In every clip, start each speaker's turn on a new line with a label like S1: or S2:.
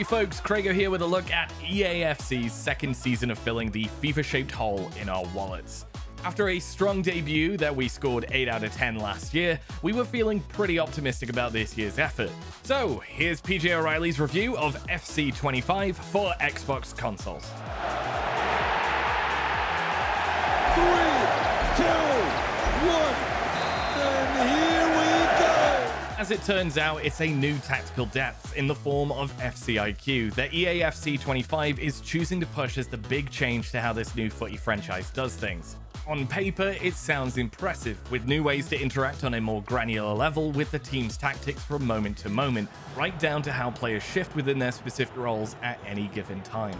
S1: Howdy folks, Craigo here with a look at EAFC's second season of filling the FIFA-shaped hole in our wallets. After a strong debut that we scored 8 out of 10 last year, we were feeling pretty optimistic about this year's effort. So here's PJ O'Reilly's review of FC 25 for Xbox consoles.
S2: 3, 2, 1, and here we go!
S1: As it turns out, it's a new tactical depth in the form of FCIQ that EAFC 25 is choosing to push as the big change to how this new footy franchise does things. On paper, it sounds impressive, with new ways to interact on a more granular level with the team's tactics from moment to moment, right down to how players shift within their specific roles at any given time.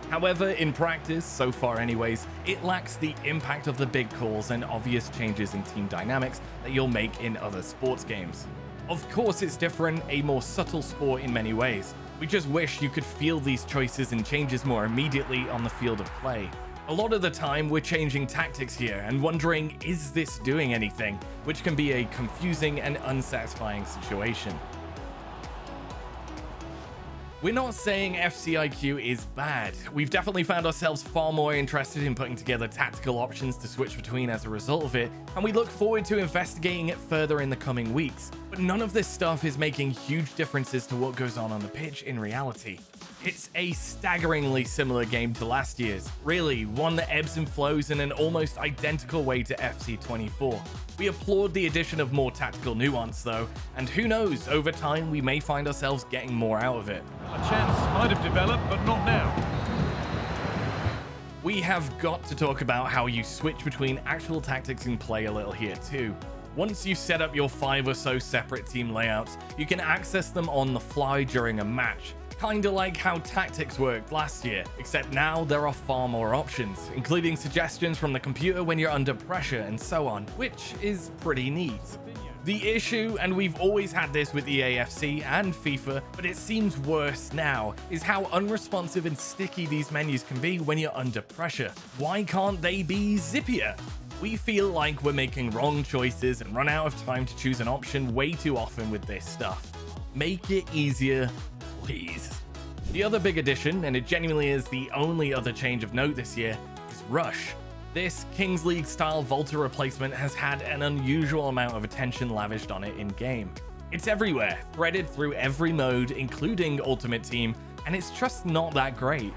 S1: However, in practice, so far anyways, it lacks the impact of the big calls and obvious changes in team dynamics that you'll make in other sports games. Of course it's different, a more subtle sport in many ways. We just wish you could feel these choices and changes more immediately on the field of play. A lot of the time we're changing tactics here and wondering, is this doing anything? Which can be a confusing and unsatisfying situation. We're not saying FCIQ is bad. We've definitely found ourselves far more interested in putting together tactical options to switch between as a result of it, and we look forward to investigating it further in the coming weeks. But none of this stuff is making huge differences to what goes on the pitch in reality. It's a staggeringly similar game to last year's, really, one that ebbs and flows in an almost identical way to FC 24. We applaud the addition of more tactical nuance though, and who knows, over time we may find ourselves getting more out of it.
S2: A chance might have developed, but not now.
S1: We have got to talk about how you switch between actual tactics in play a little here too. Once you set up your 5 or so separate team layouts, you can access them on the fly during a match. Kinda like how tactics worked last year, except now there are far more options, including suggestions from the computer when you're under pressure and so on, which is pretty neat. The issue, and we've always had this with EAFC and FIFA, but it seems worse now, is how unresponsive and sticky these menus can be when you're under pressure. Why can't they be zippier? We feel like we're making wrong choices and run out of time to choose an option way too often with this stuff. Make it easier, please. The other big addition, and it genuinely is the only other change of note this year, is Rush. This Kings League style Volta replacement has had an unusual amount of attention lavished on it in-game. It's everywhere, threaded through every mode, including Ultimate Team, and it's just not that great.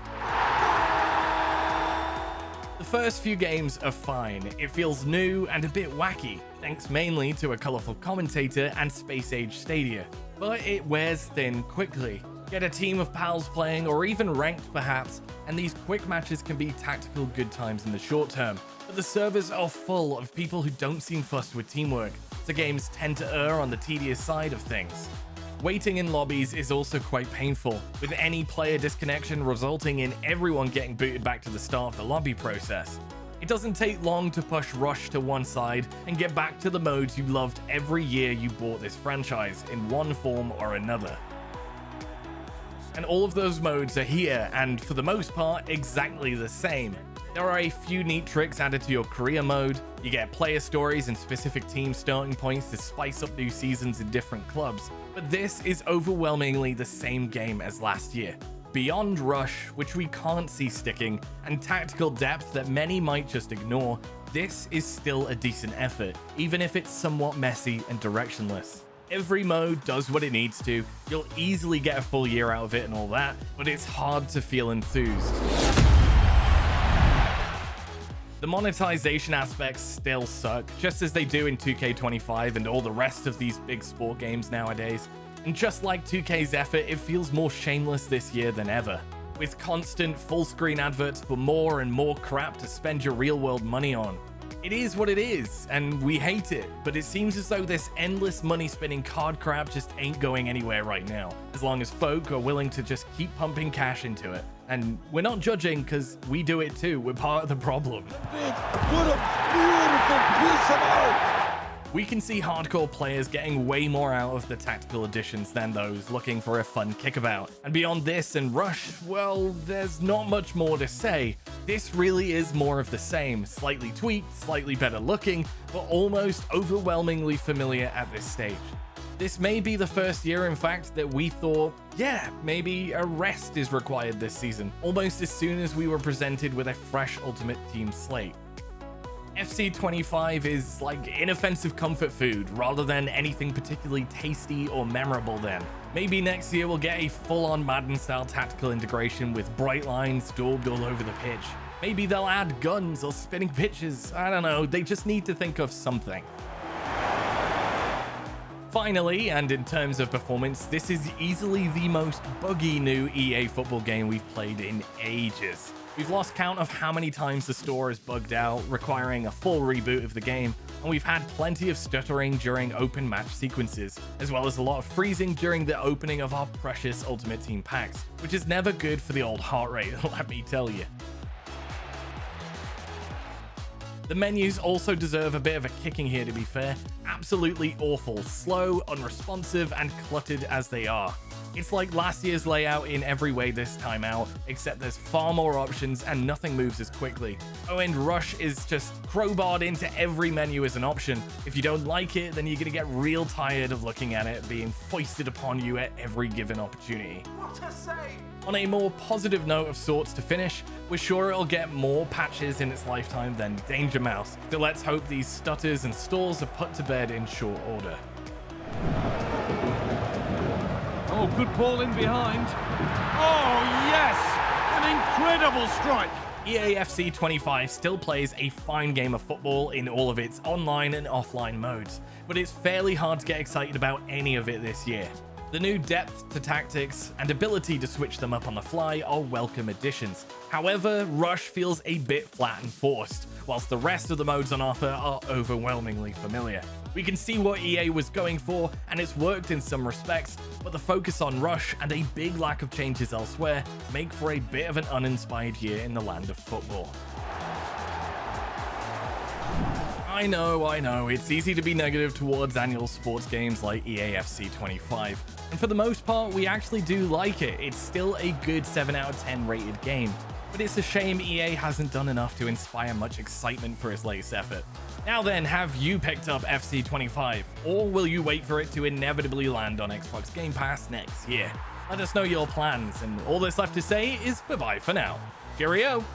S1: The first few games are fine. It feels new and a bit wacky, thanks mainly to a colourful commentator and space-age stadia. But it wears thin quickly. Get a team of pals playing, or even ranked perhaps, and these quick matches can be tactical good times in the short term. But the servers are full of people who don't seem fussed with teamwork, so games tend to err on the tedious side of things. Waiting in lobbies is also quite painful, with any player disconnection resulting in everyone getting booted back to the start of the lobby process. It doesn't take long to push Rush to one side and get back to the modes you loved every year you bought this franchise in one form or another. And all of those modes are here, and for the most part, exactly the same. There are a few neat tricks added to your career mode, you get player stories and specific team starting points to spice up new seasons in different clubs, but this is overwhelmingly the same game as last year. Beyond Rush, which we can't see sticking, and tactical depth that many might just ignore, this is still a decent effort, even if it's somewhat messy and directionless. Every mode does what it needs to, you'll easily get a full year out of it and all that, but it's hard to feel enthused. The monetization aspects still suck, just as they do in 2K25 and all the rest of these big sport games nowadays. And just like 2K's effort, it feels more shameless this year than ever. With constant full-screen adverts for more and more crap to spend your real-world money on. It is what it is, and we hate it, but it seems as though this endless money-spinning card crap just ain't going anywhere right now, as long as folk are willing to just keep pumping cash into it. And we're not judging, because we do it too, we're part of the problem.
S2: What a beautiful piece of art!
S1: We can see hardcore players getting way more out of the tactical additions than those looking for a fun kickabout. And beyond this and Rush, well, there's not much more to say. This really is more of the same, slightly tweaked, slightly better looking, but almost overwhelmingly familiar at this stage. This may be the first year, in fact, that we thought, yeah, maybe a rest is required this season, almost as soon as we were presented with a fresh Ultimate Team slate. FC25 is like inoffensive comfort food rather than anything particularly tasty or memorable then. Maybe next year we'll get a full-on Madden-style tactical integration with bright lines daubed all over the pitch. Maybe they'll add guns or spinning pitches, I don't know, they just need to think of something. Finally, and in terms of performance, this is easily the most buggy new EA football game we've played in ages. We've lost count of how many times the store is bugged out, requiring a full reboot of the game, and we've had plenty of stuttering during open match sequences, as well as a lot of freezing during the opening of our precious Ultimate Team packs, which is never good for the old heart rate, let me tell you. The menus also deserve a bit of a kicking here, to be fair. Absolutely awful, slow, unresponsive, and cluttered as they are. It's like last year's layout in every way this time out, except there's far more options and nothing moves as quickly. Oh, and Rush is just crowbarred into every menu as an option. If you don't like it, then you're gonna get real tired of looking at it being foisted upon you at every given opportunity. What a save! On a more positive note of sorts to finish, we're sure it'll get more patches in its lifetime than Danger Mouse, so let's hope these stutters and stalls are put to bed in short order.
S2: Oh, good ball in behind. Oh, yes! An incredible strike.
S1: EA FC 25 still plays a fine game of football in all of its online and offline modes, but it's fairly hard to get excited about any of it this year. The new depth to tactics and ability to switch them up on the fly are welcome additions. However, Rush feels a bit flat and forced, whilst the rest of the modes on offer are overwhelmingly familiar. We can see what EA was going for, and it's worked in some respects, but the focus on Rush and a big lack of changes elsewhere make for a bit of an uninspired year in the land of football. I know, it's easy to be negative towards annual sports games like EA FC 25, and for the most part we actually do like it. It's still a good 7 out of 10 rated game, but it's a shame EA hasn't done enough to inspire much excitement for its latest effort. Now then, have you picked up FC 25, or will you wait for it to inevitably land on Xbox Game Pass next year? Let us know your plans, and all that's left to say is bye-bye for now. Cheerio!